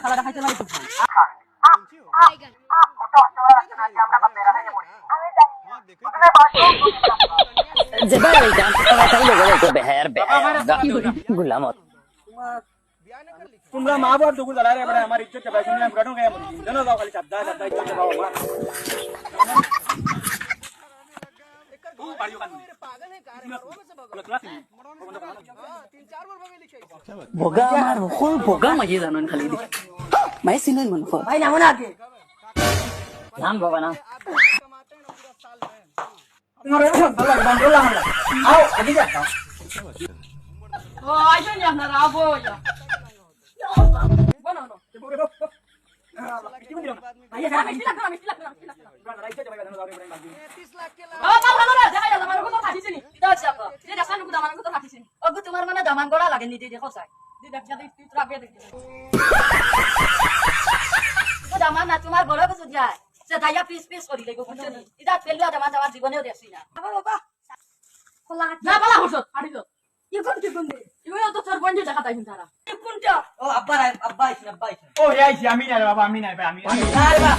খালাটা খাইতে লাগবে গুলামত তোমরা মা বাপ দুগুল দাঁড়ায় এবারে আমার ইজ্জত চাপাই শুনে আমি গাড়ো গায়ে মরি জানো যাও খালি চাপদা চাপদা ইজ্জত চাপাও আমার বগা আমার হল বগা মাঝে জানেন খালি দি মাই সিনই মন কর ভাই নাম না আগে নাম বাবা না তোমার ভালো বন্ধ লাগা আও আগে যাও ও আইছো নি আপনারা আবো যা বনো নো ভাইয়া মিষ্টি লাগবে মিষ্টি লাগবে ও ভালো না দেখা যাবে আমার কথা ফাটিছে নি এটা আছে আপা এই রাস্তা নুকু দামান কথা ফাটিছে নি ওগো তোমার মানে দামান গড়া লাগে নি দেখো চাই দেখ যাবে তুই রাবে দেখতে ও দামান না তোমার বড় কিছু যায় সে দাইয়া পিস পিস করি লাগো বুঝছ নি এটা ফেলুয়া দামান আমার জীবনেও দেখছি না বাবা খোলা না বালা হইছ ফাটি তো কি কোন দে ইও তো তোর বন্ধু দেখা তাই তারা কোনটা ও আব্বা আইছে ও রে আইছি আমি না বাবা আমি না আমি আরে বা